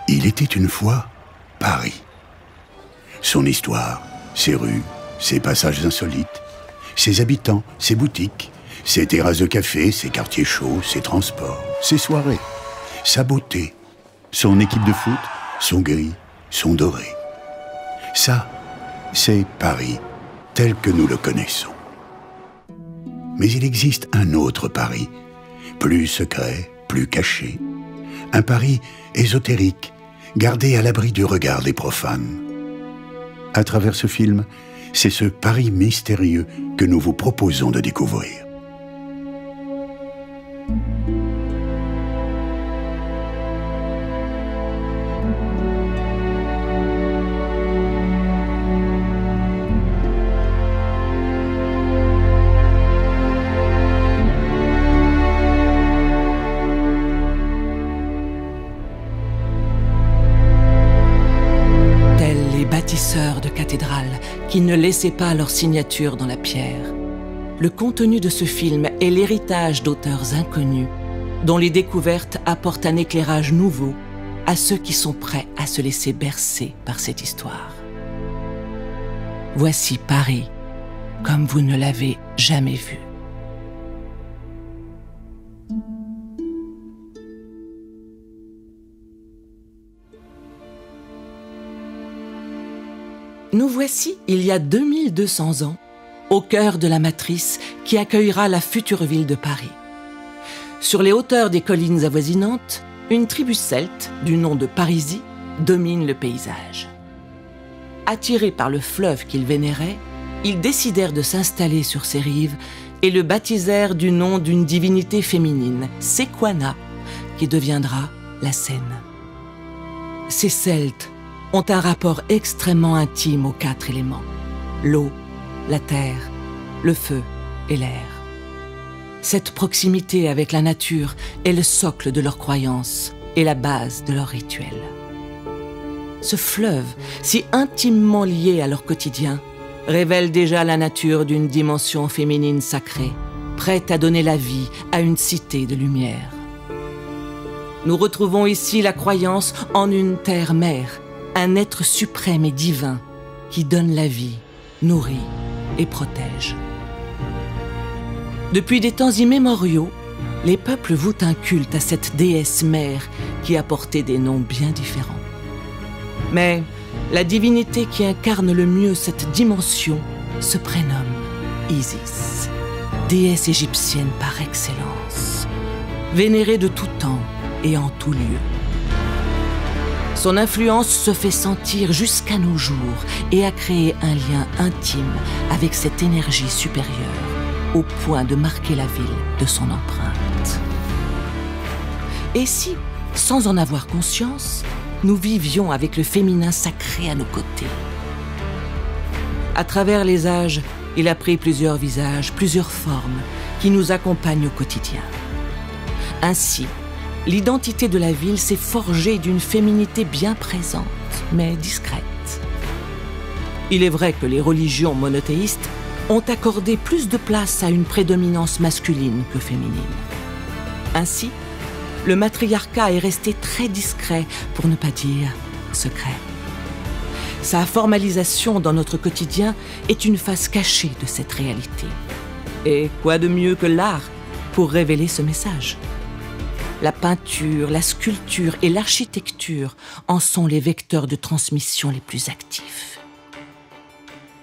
Il était une fois Paris. Son histoire, ses rues, ses passages insolites, ses habitants, ses boutiques, ses terrasses de café, ses quartiers chauds, ses transports, ses soirées, sa beauté, son équipe de foot, son gris, son doré. Ça, c'est Paris, tel que nous le connaissons. Mais il existe un autre Paris, plus secret, plus caché. Un Paris ésotérique, gardé à l'abri du regard des profanes. À travers ce film, c'est ce Paris mystérieux que nous vous proposons de découvrir. Bâtisseurs de cathédrales qui ne laissaient pas leur signature dans la pierre. Le contenu de ce film est l'héritage d'auteurs inconnus dont les découvertes apportent un éclairage nouveau à ceux qui sont prêts à se laisser bercer par cette histoire. Voici Paris comme vous ne l'avez jamais vu. Nous voici, il y a 2200 ans, au cœur de la matrice qui accueillera la future ville de Paris. Sur les hauteurs des collines avoisinantes, une tribu celte, du nom de Parisis, domine le paysage. Attirés par le fleuve qu'ils vénéraient, ils décidèrent de s'installer sur ses rives et le baptisèrent du nom d'une divinité féminine, Sequana, qui deviendra la Seine. Ces Celtes ont un rapport extrêmement intime aux 4 éléments: l'eau, la terre, le feu et l'air. Cette proximité avec la nature est le socle de leurs croyances et la base de leurs rituels. Ce fleuve, si intimement lié à leur quotidien, révèle déjà la nature d'une dimension féminine sacrée, prête à donner la vie à une cité de lumière. Nous retrouvons ici la croyance en une terre-mère, un être suprême et divin qui donne la vie, nourrit et protège. Depuis des temps immémoriaux, les peuples vouent un culte à cette déesse mère qui a porté des noms bien différents. Mais la divinité qui incarne le mieux cette dimension se prénomme Isis, déesse égyptienne par excellence, vénérée de tout temps et en tout lieu. Son influence se fait sentir jusqu'à nos jours et a créé un lien intime avec cette énergie supérieure, au point de marquer la ville de son empreinte. Et si, sans en avoir conscience, nous vivions avec le féminin sacré à nos côtés? À travers les âges, il a pris plusieurs visages, plusieurs formes, qui nous accompagnent au quotidien. Ainsi, l'identité de la ville s'est forgée d'une féminité bien présente, mais discrète. Il est vrai que les religions monothéistes ont accordé plus de place à une prédominance masculine que féminine. Ainsi, le matriarcat est resté très discret, pour ne pas dire secret. Sa formalisation dans notre quotidien est une face cachée de cette réalité. Et quoi de mieux que l'art pour révéler ce message? La peinture, la sculpture et l'architecture en sont les vecteurs de transmission les plus actifs.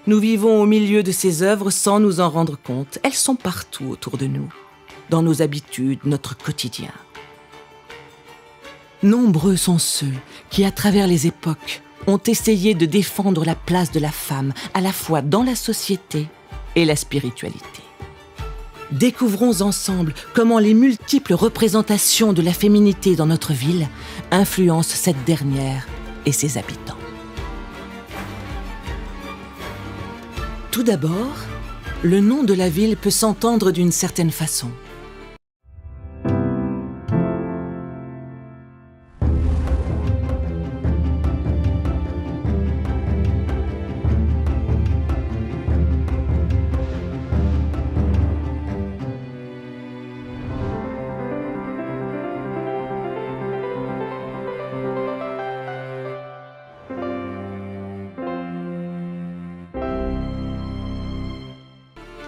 Nous vivons au milieu de ces œuvres sans nous en rendre compte. Elles sont partout autour de nous, dans nos habitudes, notre quotidien. Nombreux sont ceux qui, à travers les époques, ont essayé de défendre la place de la femme, à la fois dans la société et la spiritualité. Découvrons ensemble comment les multiples représentations de la féminité dans notre ville influencent cette dernière et ses habitants. Tout d'abord, le nom de la ville peut s'entendre d'une certaine façon.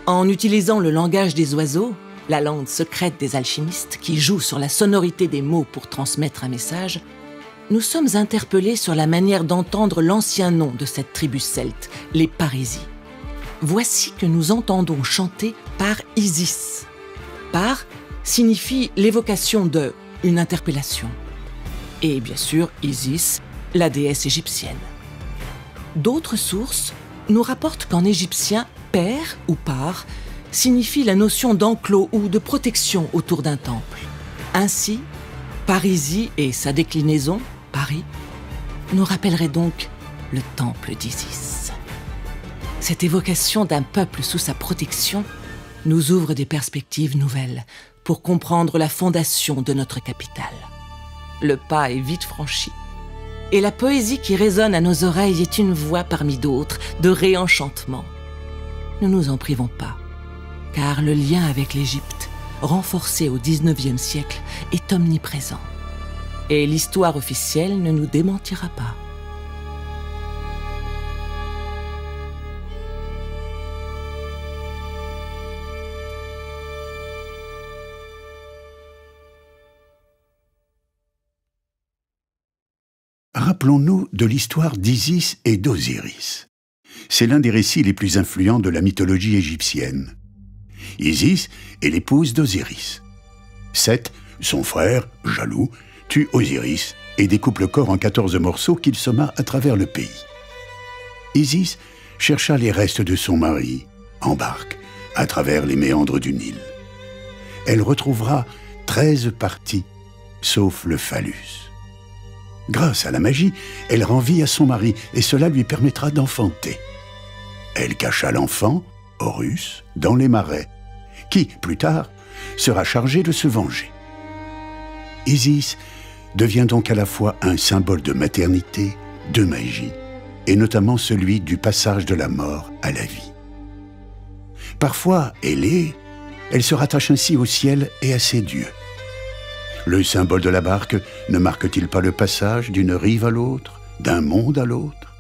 En utilisant le langage des oiseaux, la langue secrète des alchimistes qui joue sur la sonorité des mots pour transmettre un message, nous sommes interpellés sur la manière d'entendre l'ancien nom de cette tribu celte, les Parésies. Voici que nous entendons chanter par Isis. Par signifie l'évocation de, une interpellation. Et bien sûr, Isis, la déesse égyptienne. D'autres sources nous rapportent qu'en égyptien, père ou par signifie la notion d'enclos ou de protection autour d'un temple. Ainsi, Parisie et sa déclinaison, Paris, nous rappellerait donc le temple d'Isis. Cette évocation d'un peuple sous sa protection nous ouvre des perspectives nouvelles pour comprendre la fondation de notre capitale. Le pas est vite franchi, et la poésie qui résonne à nos oreilles est une voix parmi d'autres de réenchantement. Ne nous en privons pas, car le lien avec l'Égypte, renforcé au XIXe siècle, est omniprésent. Et l'histoire officielle ne nous démentira pas. Rappelons-nous de l'histoire d'Isis et d'Osiris. C'est l'un des récits les plus influents de la mythologie égyptienne. Isis est l'épouse d'Osiris. Seth, son frère, jaloux, tue Osiris et découpe le corps en 14 morceaux qu'il sema à travers le pays. Isis chercha les restes de son mari, en barque, à travers les méandres du Nil. Elle retrouvera 13 parties, sauf le phallus. Grâce à la magie, elle rend vie à son mari et cela lui permettra d'enfanter. Elle cacha l'enfant, Horus, dans les marais, qui, plus tard, sera chargé de se venger. Isis devient donc à la fois un symbole de maternité, de magie, et notamment celui du passage de la mort à la vie. Parfois ailée, elle se rattache ainsi au ciel et à ses dieux. Le symbole de la barque ne marque-t-il pas le passage d'une rive à l'autre, d'un monde à l'autre?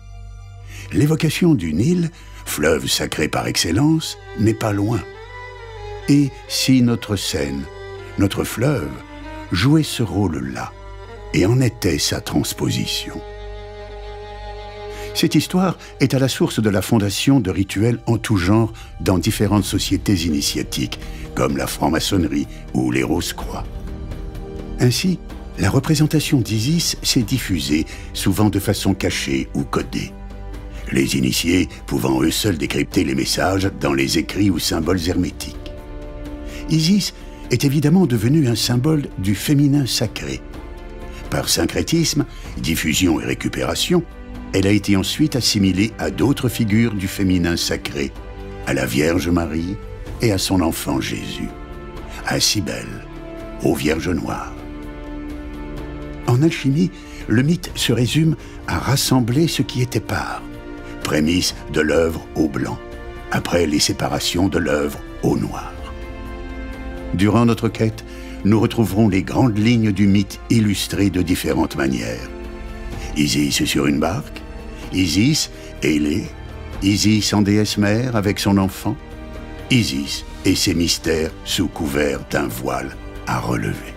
L'évocation du Nil, fleuve sacré par excellence, n'est pas loin. Et si notre Seine, notre fleuve, jouait ce rôle-là, et en était sa transposition? Cette histoire est à la source de la fondation de rituels en tout genre dans différentes sociétés initiatiques, comme la franc-maçonnerie ou les Rose-Croix. Ainsi, la représentation d'Isis s'est diffusée, souvent de façon cachée ou codée. Les initiés pouvant eux seuls décrypter les messages dans les écrits ou symboles hermétiques. Isis est évidemment devenue un symbole du féminin sacré. Par syncrétisme, diffusion et récupération, elle a été ensuite assimilée à d'autres figures du féminin sacré, à la Vierge Marie et à son enfant Jésus, à Cybèle, aux Vierges Noires. En alchimie, le mythe se résume à rassembler ce qui est épars, prémisse de l'œuvre au blanc, après les séparations de l'œuvre au noir. Durant notre quête, nous retrouverons les grandes lignes du mythe illustrées de différentes manières. Isis sur une barque, Isis ailée, Isis en déesse mère avec son enfant, Isis et ses mystères sous couvert d'un voile à relever.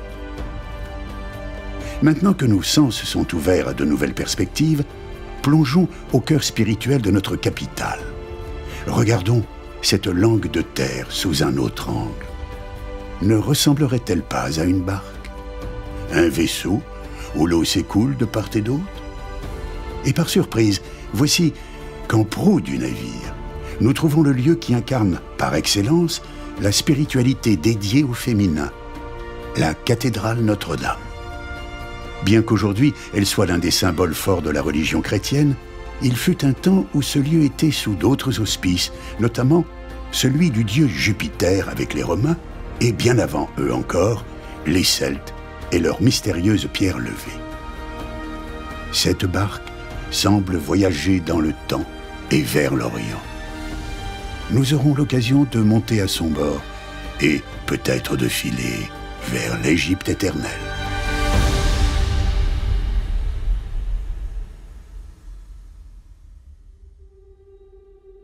Maintenant que nos sens sont ouverts à de nouvelles perspectives, plongeons au cœur spirituel de notre capitale. Regardons cette langue de terre sous un autre angle. Ne ressemblerait-elle pas à une barque? Un vaisseau où l'eau s'écoule de part et d'autre? Et par surprise, voici qu'en proue du navire, nous trouvons le lieu qui incarne, par excellence, la spiritualité dédiée au féminin, la cathédrale Notre-Dame. Bien qu'aujourd'hui elle soit l'un des symboles forts de la religion chrétienne, il fut un temps où ce lieu était sous d'autres auspices, notamment celui du dieu Jupiter avec les Romains, et bien avant eux encore, les Celtes et leurs mystérieuses pierres levées. Cette barque semble voyager dans le temps et vers l'Orient. Nous aurons l'occasion de monter à son bord et peut-être de filer vers l'Égypte éternelle.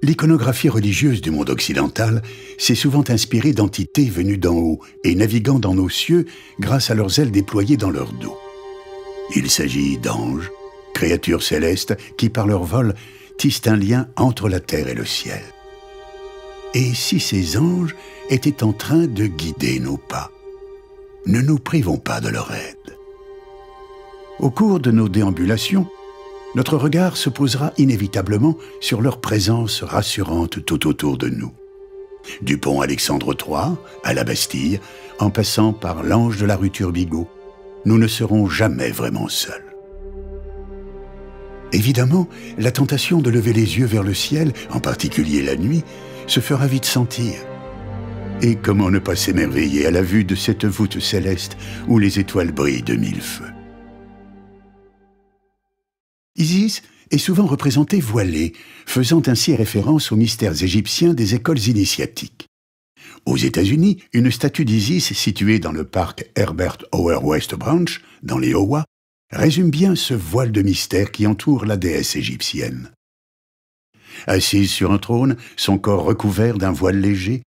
L'iconographie religieuse du monde occidental s'est souvent inspirée d'entités venues d'en haut et naviguant dans nos cieux grâce à leurs ailes déployées dans leur dos. Il s'agit d'anges, créatures célestes qui, par leur vol, tissent un lien entre la terre et le ciel. Et si ces anges étaient en train de guider nos pas? Ne nous privons pas de leur aide. Au cours de nos déambulations, notre regard se posera inévitablement sur leur présence rassurante tout autour de nous. Du pont Alexandre III à la Bastille, en passant par l'ange de la rue Turbigo, nous ne serons jamais vraiment seuls. Évidemment, la tentation de lever les yeux vers le ciel, en particulier la nuit, se fera vite sentir. Et comment ne pas s'émerveiller à la vue de cette voûte céleste où les étoiles brillent de mille feux. Isis est souvent représentée voilée, faisant ainsi référence aux mystères égyptiens des écoles initiatiques. Aux États-Unis, une statue d'Isis située dans le parc Herbert Hoover West Branch, dans les Iowa, résume bien ce voile de mystère qui entoure la déesse égyptienne. Assise sur un trône, son corps recouvert d'un voile léger,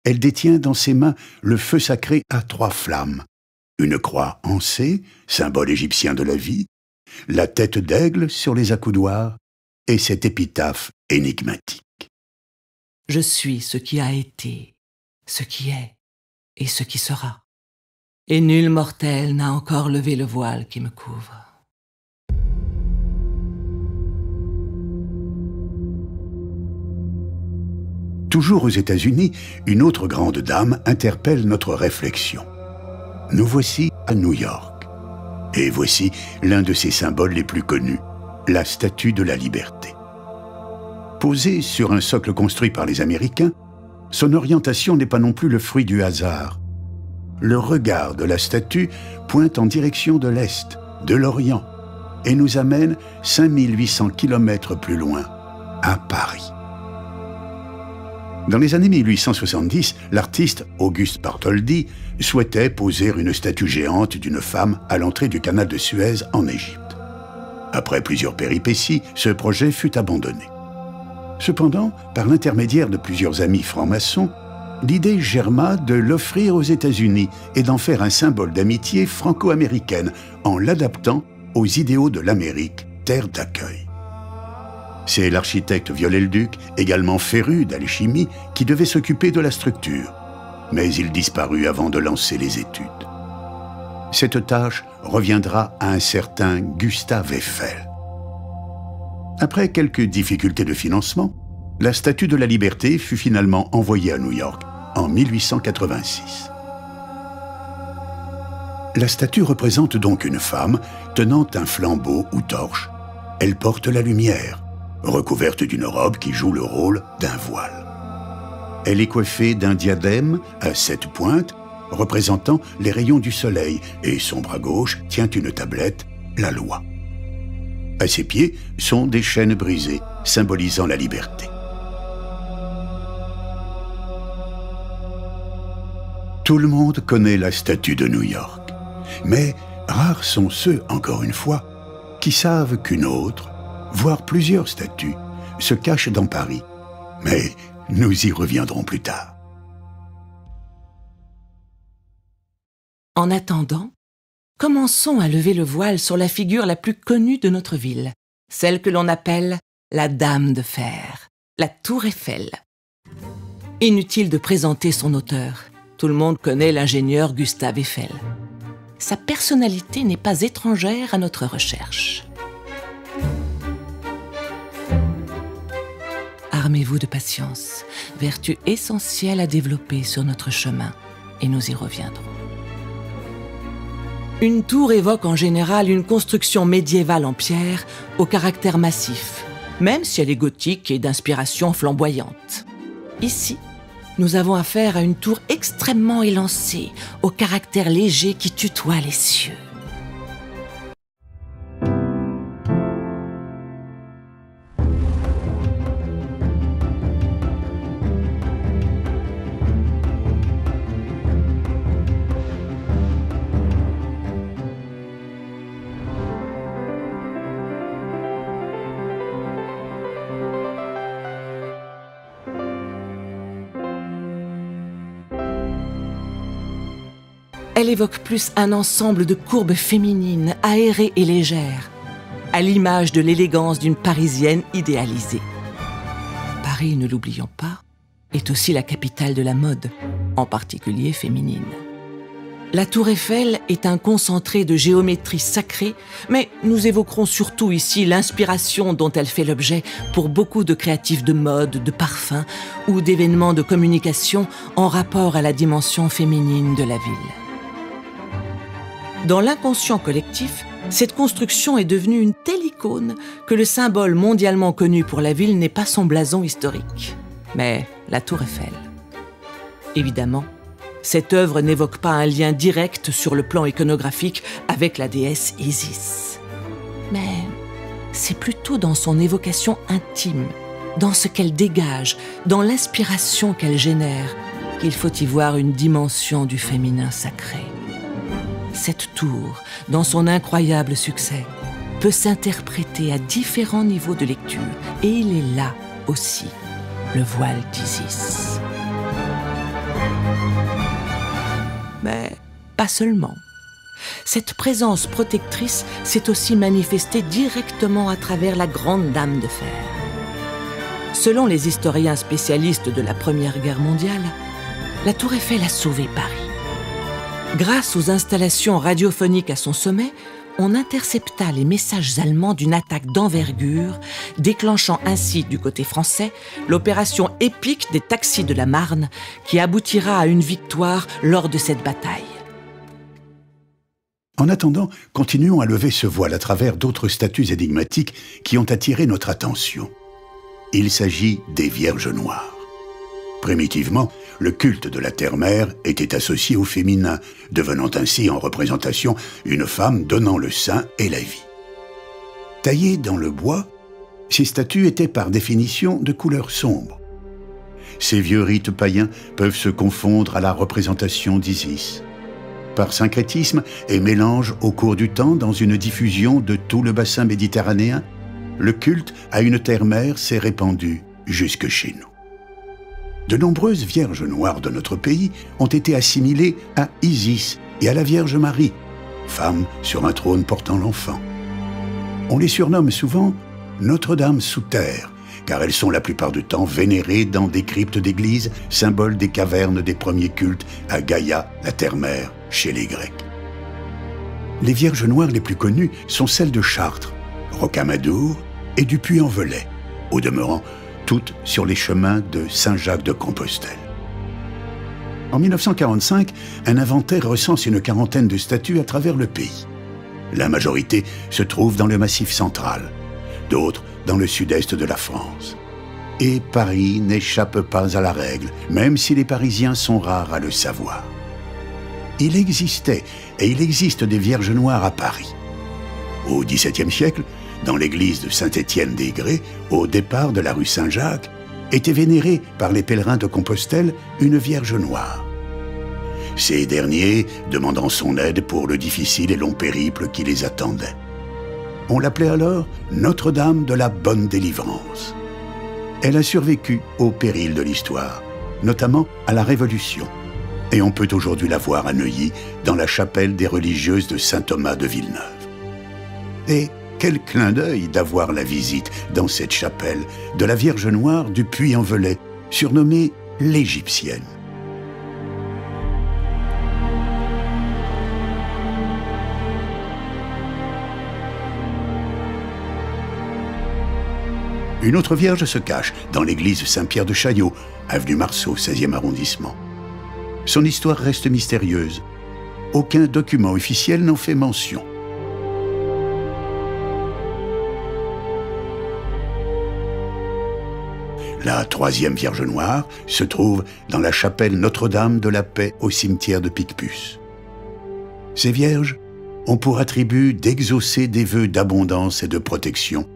elle détient dans ses mains le feu sacré à 3 flammes, une croix en C, symbole égyptien de la vie, la tête d'aigle sur les accoudoirs et cette épitaphe énigmatique. Je suis ce qui a été, ce qui est et ce qui sera. Et nul mortel n'a encore levé le voile qui me couvre. Toujours aux États-Unis, une autre grande dame interpelle notre réflexion. Nous voici à New York. Et voici l'un de ses symboles les plus connus, la Statue de la Liberté. Posée sur un socle construit par les Américains, son orientation n'est pas non plus le fruit du hasard. Le regard de la statue pointe en direction de l'Est, de l'Orient, et nous amène 5800 kilomètres plus loin, à Paris. Dans les années 1870, l'artiste Auguste Bartholdi souhaitait poser une statue géante d'une femme à l'entrée du canal de Suez en Égypte. Après plusieurs péripéties, ce projet fut abandonné. Cependant, par l'intermédiaire de plusieurs amis francs-maçons, l'idée germa de l'offrir aux États-Unis et d'en faire un symbole d'amitié franco-américaine en l'adaptant aux idéaux de l'Amérique, terre d'accueil. C'est l'architecte Viollet-le-Duc, également féru d'alchimie, qui devait s'occuper de la structure. Mais il disparut avant de lancer les études. Cette tâche reviendra à un certain Gustave Eiffel. Après quelques difficultés de financement, la Statue de la Liberté fut finalement envoyée à New York en 1886. La statue représente donc une femme tenant un flambeau ou torche. Elle porte la lumière, recouverte d'une robe qui joue le rôle d'un voile. Elle est coiffée d'un diadème à 7 pointes, représentant les rayons du soleil, et son bras gauche tient une tablette, la loi. À ses pieds sont des chaînes brisées, symbolisant la liberté. Tout le monde connaît la statue de New York, mais rares sont ceux, encore une fois, qui savent qu'une autre, voire plusieurs statues, se cachent dans Paris. Mais nous y reviendrons plus tard. En attendant, commençons à lever le voile sur la figure la plus connue de notre ville, celle que l'on appelle la Dame de Fer, la Tour Eiffel. Inutile de présenter son auteur, tout le monde connaît l'ingénieur Gustave Eiffel. Sa personnalité n'est pas étrangère à notre recherche. Armez-vous de patience, vertu essentielle à développer sur notre chemin, et nous y reviendrons. Une tour évoque en général une construction médiévale en pierre au caractère massif, même si elle est gothique et d'inspiration flamboyante. Ici, nous avons affaire à une tour extrêmement élancée, au caractère léger qui tutoie les cieux. elle évoque plus un ensemble de courbes féminines, aérées et légères, à l'image de l'élégance d'une Parisienne idéalisée. Paris, ne l'oublions pas, est aussi la capitale de la mode, en particulier féminine. La Tour Eiffel est un concentré de géométrie sacrée, mais nous évoquerons surtout ici l'inspiration dont elle fait l'objet pour beaucoup de créatifs de mode, de parfums ou d'événements de communication en rapport à la dimension féminine de la ville. Dans l'inconscient collectif, cette construction est devenue une telle icône que le symbole mondialement connu pour la ville n'est pas son blason historique, mais la Tour Eiffel. Évidemment, cette œuvre n'évoque pas un lien direct sur le plan iconographique avec la déesse Isis. Mais c'est plutôt dans son évocation intime, dans ce qu'elle dégage, dans l'inspiration qu'elle génère, qu'il faut y voir une dimension du féminin sacré. Cette tour, dans son incroyable succès, peut s'interpréter à différents niveaux de lecture, et il est là aussi, le voile d'Isis. Mais pas seulement. Cette présence protectrice s'est aussi manifestée directement à travers la Grande Dame de Fer. Selon les historiens spécialistes de la Première Guerre mondiale, la Tour Eiffel a sauvé Paris. Grâce aux installations radiophoniques à son sommet, on intercepta les messages allemands d'une attaque d'envergure, déclenchant ainsi, du côté français, l'opération épique des taxis de la Marne, qui aboutira à une victoire lors de cette bataille. En attendant, continuons à lever ce voile à travers d'autres statues énigmatiques qui ont attiré notre attention. Il s'agit des Vierges noires. Primitivement, le culte de la Terre-Mère était associé au féminin, devenant ainsi en représentation une femme donnant le sein et la vie. Taillées dans le bois, ces statues étaient par définition de couleur sombre. Ces vieux rites païens peuvent se confondre à la représentation d'Isis. Par syncrétisme et mélange au cours du temps dans une diffusion de tout le bassin méditerranéen, le culte à une Terre-Mère s'est répandu jusque chez nous. De nombreuses Vierges noires de notre pays ont été assimilées à Isis et à la Vierge Marie, femme sur un trône portant l'enfant. On les surnomme souvent Notre-Dame sous terre, car elles sont la plupart du temps vénérées dans des cryptes d'églises, symbole des cavernes des premiers cultes à Gaïa, la Terre-Mère, chez les Grecs. Les Vierges noires les plus connues sont celles de Chartres, Rocamadour et du Puy-en-Velay, au demeurant toutes sur les chemins de Saint-Jacques-de-Compostelle. En 1945, un inventaire recense une quarantaine de statues à travers le pays. La majorité se trouve dans le Massif central, d'autres dans le sud-est de la France. Et Paris n'échappe pas à la règle, même si les Parisiens sont rares à le savoir. Il existait et il existe des Vierges noires à Paris. Au XVIIe siècle, dans l'église de Saint-Étienne-des-Grès, au départ de la rue Saint-Jacques, était vénérée par les pèlerins de Compostelle une Vierge noire. Ces derniers demandant son aide pour le difficile et long périple qui les attendait. On l'appelait alors Notre-Dame de la Bonne Délivrance. Elle a survécu au péril de l'histoire, notamment à la Révolution. Et on peut aujourd'hui la voir à Neuilly, dans la chapelle des religieuses de Saint-Thomas de Villeneuve. Et quel clin d'œil d'avoir la visite, dans cette chapelle, de la Vierge noire du Puy-en-Velay, surnommée l'Égyptienne. Une autre Vierge se cache dans l'église Saint-Pierre de Chaillot, avenue Marceau, 16e arrondissement. Son histoire reste mystérieuse. Aucun document officiel n'en fait mention. La troisième Vierge noire se trouve dans la chapelle Notre-Dame de la Paix au cimetière de Picpus. Ces vierges ont pour attribut d'exaucer des vœux d'abondance et de protection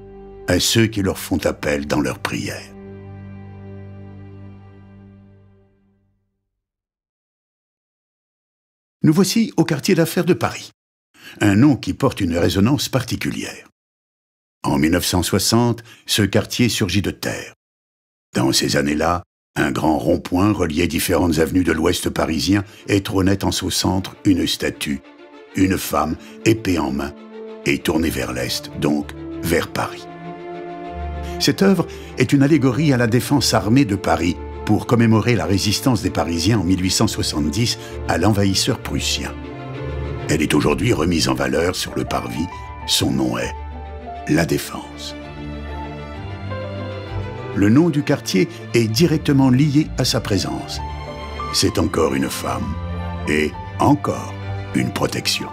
à ceux qui leur font appel dans leurs prières. Nous voici au quartier d'affaires de Paris, un nom qui porte une résonance particulière. En 1960, ce quartier surgit de terre. Dans ces années-là, Un grand rond-point reliait différentes avenues de l'ouest parisien et trônait en son centre une statue, une femme, épée en main, et tournée vers l'est, donc vers Paris. Cette œuvre est une allégorie à la défense armée de Paris pour commémorer la résistance des Parisiens en 1870 à l'envahisseur prussien. Elle est aujourd'hui remise en valeur sur le parvis. Son nom est La Défense. Le nom du quartier est directement lié à sa présence. C'est encore une femme et encore une protection.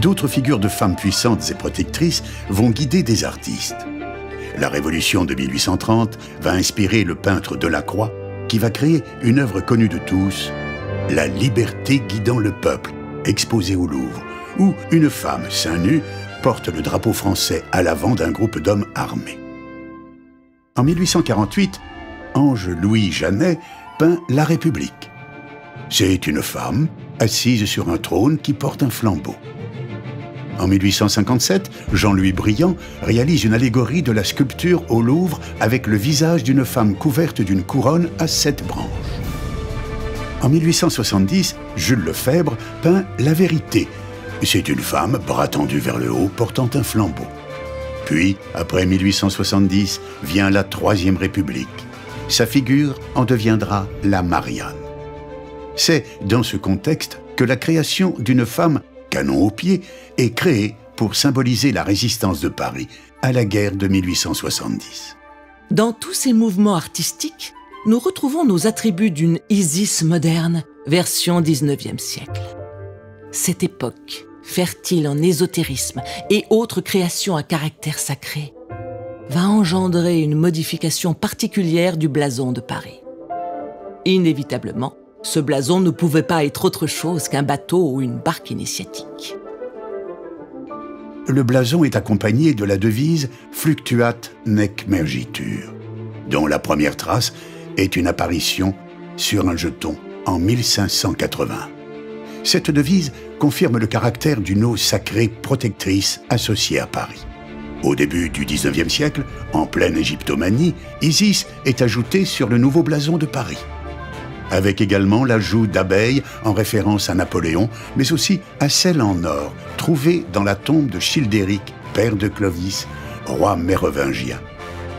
D'autres figures de femmes puissantes et protectrices vont guider des artistes. La Révolution de 1830 va inspirer le peintre Delacroix, qui va créer une œuvre connue de tous, La liberté guidant le peuple, exposée au Louvre, où une femme seins nus porte le drapeau français à l'avant d'un groupe d'hommes armés. En 1848, Ange-Louis Janet peint La République. C'est une femme assise sur un trône qui porte un flambeau. En 1857, Jean-Louis Briand réalise une allégorie de la sculpture au Louvre avec le visage d'une femme couverte d'une couronne à 7 branches. En 1870, Jules Lefebvre peint La Vérité. C'est une femme, bras tendus vers le haut, portant un flambeau. Puis, après 1870, vient la Troisième République. Sa figure en deviendra la Marianne. C'est dans ce contexte que la création d'une femme canon au pied est créée pour symboliser la résistance de Paris à la guerre de 1870. Dans tous ces mouvements artistiques, nous retrouvons nos attributs d'une Isis moderne, version 19e siècle. Cette époque, fertile en ésotérisme et autres créations à caractère sacré, va engendrer une modification particulière du blason de Paris. Inévitablement, ce blason ne pouvait pas être autre chose qu'un bateau ou une barque initiatique. Le blason est accompagné de la devise « Fluctuat nec mergitur », dont la première trace est une apparition sur un jeton en 1580. Cette devise confirme le caractère d'une eau sacrée protectrice associée à Paris. Au début du XIXe siècle, en pleine égyptomanie, Isis est ajoutée sur le nouveau blason de Paris, avec également l'ajout d'abeilles en référence à Napoléon, mais aussi à celle en or, trouvée dans la tombe de Childéric, père de Clovis, roi mérovingien,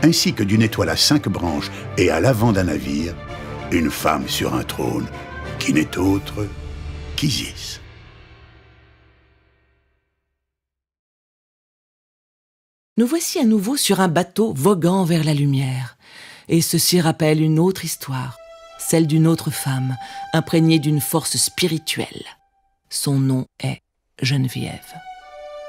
ainsi que d'une étoile à 5 branches et à l'avant d'un navire, une femme sur un trône, qui n'est autre qu'Isis. Nous voici à nouveau sur un bateau voguant vers la lumière, et ceci rappelle une autre histoire, celle d'une autre femme, imprégnée d'une force spirituelle. Son nom est Geneviève.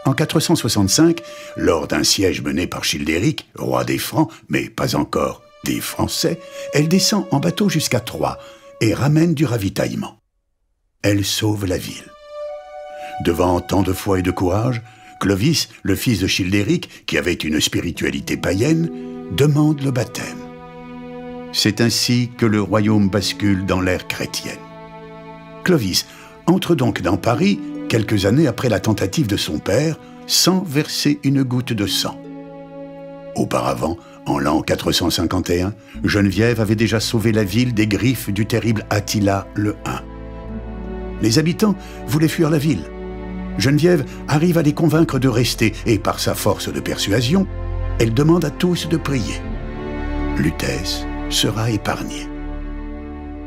En 465, lors d'un siège mené par Childéric, roi des Francs, mais pas encore des Français, elle descend en bateau jusqu'à Troyes et ramène du ravitaillement. Elle sauve la ville. Devant tant de foi et de courage, Clovis, le fils de Childéric, qui avait une spiritualité païenne, demande le baptême. C'est ainsi que le royaume bascule dans l'ère chrétienne. Clovis entre donc dans Paris quelques années après la tentative de son père, sans verser une goutte de sang. Auparavant, en l'an 451, Geneviève avait déjà sauvé la ville des griffes du terrible Attila le Hun. Les habitants voulaient fuir la ville. Geneviève arrive à les convaincre de rester et par sa force de persuasion, elle demande à tous de prier. Lutèce sera épargné.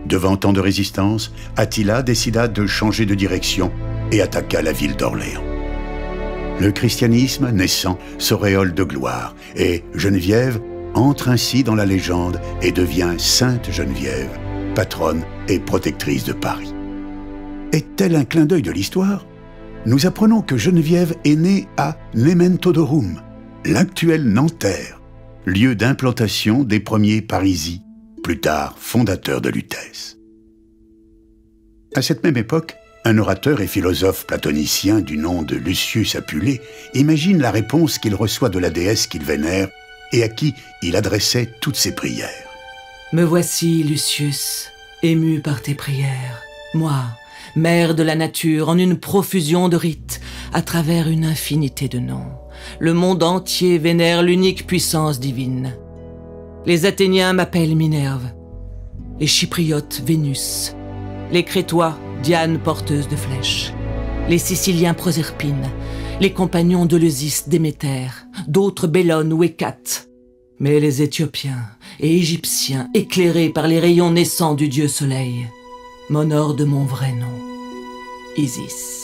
Devant tant de résistance, Attila décida de changer de direction et attaqua la ville d'Orléans. Le christianisme naissant s'auréole de gloire et Geneviève entre ainsi dans la légende et devient Sainte Geneviève, patronne et protectrice de Paris. Est-elle un clin d'œil de l'histoire? Nous apprenons que Geneviève est née à Nementodorum, l'actuel Nanterre, lieu d'implantation des premiers parisis, plus tard fondateur de Lutèce. À cette même époque, un orateur et philosophe platonicien du nom de Lucius Apulée imagine la réponse qu'il reçoit de la déesse qu'il vénère et à qui il adressait toutes ses prières. Me voici, Lucius, ému par tes prières, moi, mère de la nature, en une profusion de rites, à travers une infinité de noms. Le monde entier vénère l'unique puissance divine. Les Athéniens m'appellent Minerve, les Chypriotes Vénus, les Crétois Diane porteuse de flèches, les Siciliens Proserpine, les compagnons d'Eleusis Déméter, d'autres Bellone ou Hécate. Mais les Éthiopiens et Égyptiens, éclairés par les rayons naissants du dieu soleil, m'honorent de mon vrai nom, Isis.